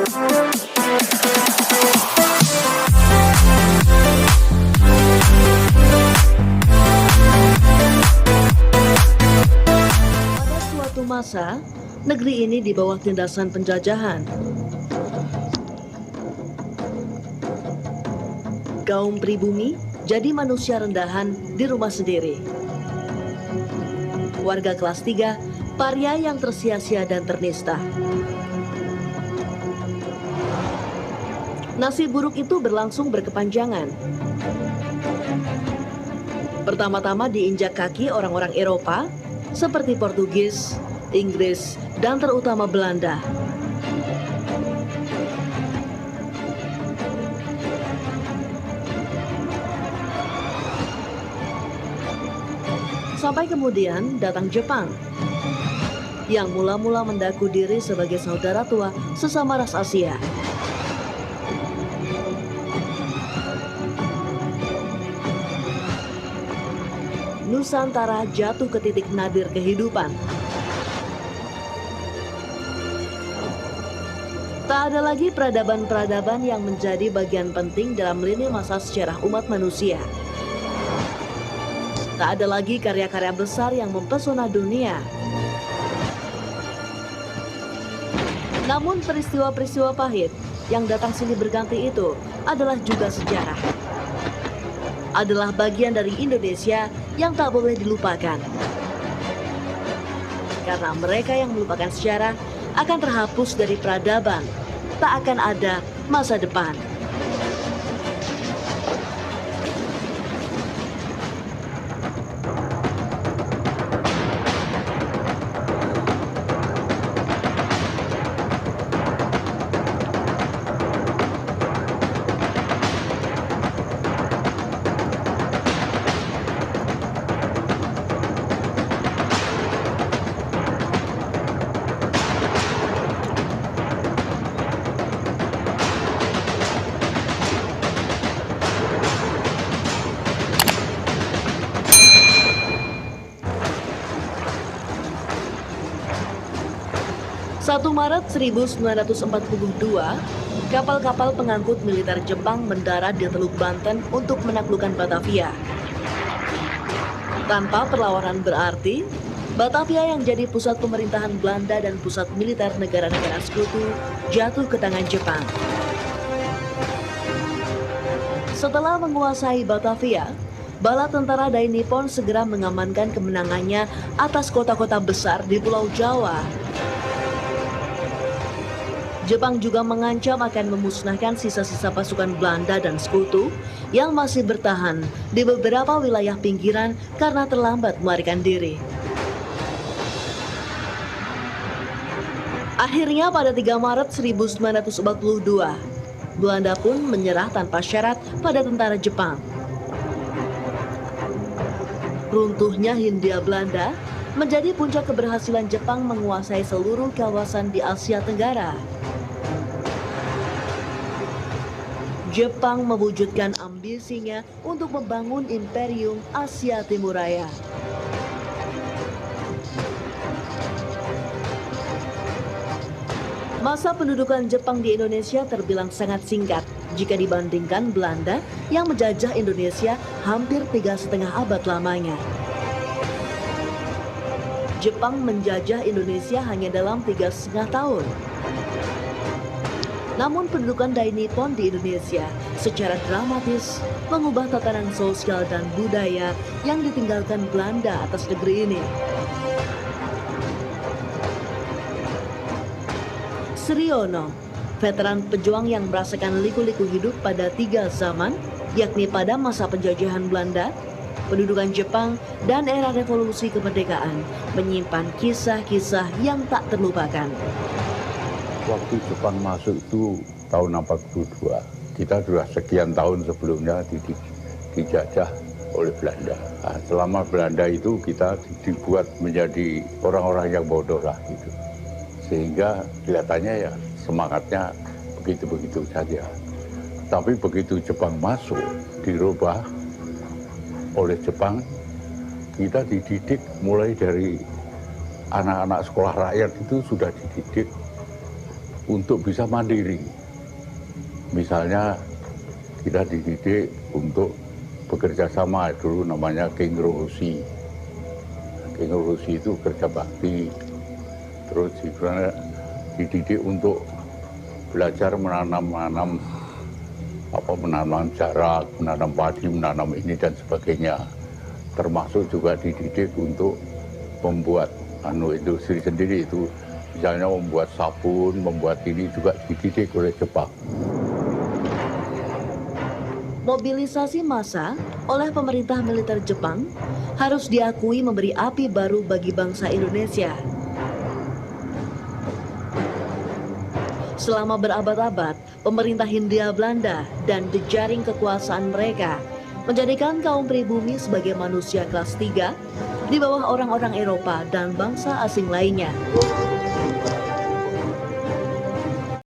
Pada suatu masa, negeri ini di bawah tindasan penjajahan. Kaum pribumi jadi manusia rendahan di rumah sendiri. Warga kelas 3, paria yang tersia-sia dan ternista. Nasib buruk itu berlangsung berkepanjangan. Pertama-tama diinjak kaki orang-orang Eropa seperti Portugis, Inggris, dan terutama Belanda. Sampai kemudian datang Jepang, yang mula-mula mendaku diri sebagai saudara tua sesama ras Asia. Nusantara jatuh ke titik nadir kehidupan. Tak ada lagi peradaban-peradaban yang menjadi bagian penting dalam lini masa sejarah umat manusia. Tak ada lagi karya-karya besar yang mempesona dunia. Namun peristiwa-peristiwa pahit yang datang silih berganti itu adalah juga sejarah. Adalah bagian dari Indonesia yang tak boleh dilupakan. Karena mereka yang melupakan sejarah akan terhapus dari peradaban. Tak akan ada masa depan. Satu Maret 1942, kapal-kapal pengangkut militer Jepang mendarat di Teluk Banten untuk menaklukkan Batavia. Tanpa perlawanan berarti, Batavia yang jadi pusat pemerintahan Belanda dan pusat militer negara-negara sekutu jatuh ke tangan Jepang. Setelah menguasai Batavia, bala tentara Dai Nippon segera mengamankan kemenangannya atas kota-kota besar di Pulau Jawa. Jepang juga mengancam akan memusnahkan sisa-sisa pasukan Belanda dan sekutu yang masih bertahan di beberapa wilayah pinggiran karena terlambat melarikan diri. Akhirnya pada 3 Maret 1942, Belanda pun menyerah tanpa syarat pada tentara Jepang. Runtuhnya Hindia Belanda menjadi puncak keberhasilan Jepang menguasai seluruh kawasan di Asia Tenggara. Jepang mewujudkan ambisinya untuk membangun Imperium Asia Timur Raya. Masa pendudukan Jepang di Indonesia terbilang sangat singkat jika dibandingkan Belanda yang menjajah Indonesia hampir 3,5 abad lamanya. Jepang menjajah Indonesia hanya dalam 3,5 tahun. Namun pendudukan Dai Nippon di Indonesia secara dramatis mengubah tatanan sosial dan budaya yang ditinggalkan Belanda atas negeri ini. Suryono, veteran pejuang yang merasakan liku-liku hidup pada 3 zaman, yakni pada masa penjajahan Belanda, pendudukan Jepang, dan era revolusi kemerdekaan, menyimpan kisah-kisah yang tak terlupakan. Waktu Jepang masuk itu tahun 42, kita sudah sekian tahun sebelumnya dijajah oleh Belanda. Nah, selama Belanda itu kita dibuat menjadi orang-orang yang bodoh lah gitu. Sehingga kelihatannya ya semangatnya begitu-begitu saja. Tapi begitu Jepang masuk, dirubah oleh Jepang, kita dididik mulai dari anak-anak sekolah rakyat itu sudah dididik untuk bisa mandiri. Misalnya kita dididik untuk bekerja sama, dulu namanya King Rohusi. King Rohusi itu kerja bakti, terus juga dididik untuk belajar menanam jarak, menanam padi, menanam ini dan sebagainya. Termasuk juga dididik untuk membuat industri sendiri itu, misalnya membuat sabun, membuat ini juga dididik oleh Jepang. Mobilisasi massa oleh pemerintah militer Jepang harus diakui memberi api baru bagi bangsa Indonesia. Selama berabad-abad, pemerintah Hindia Belanda dan jejaring kekuasaan mereka menjadikan kaum pribumi sebagai manusia kelas 3 di bawah orang-orang Eropa dan bangsa asing lainnya.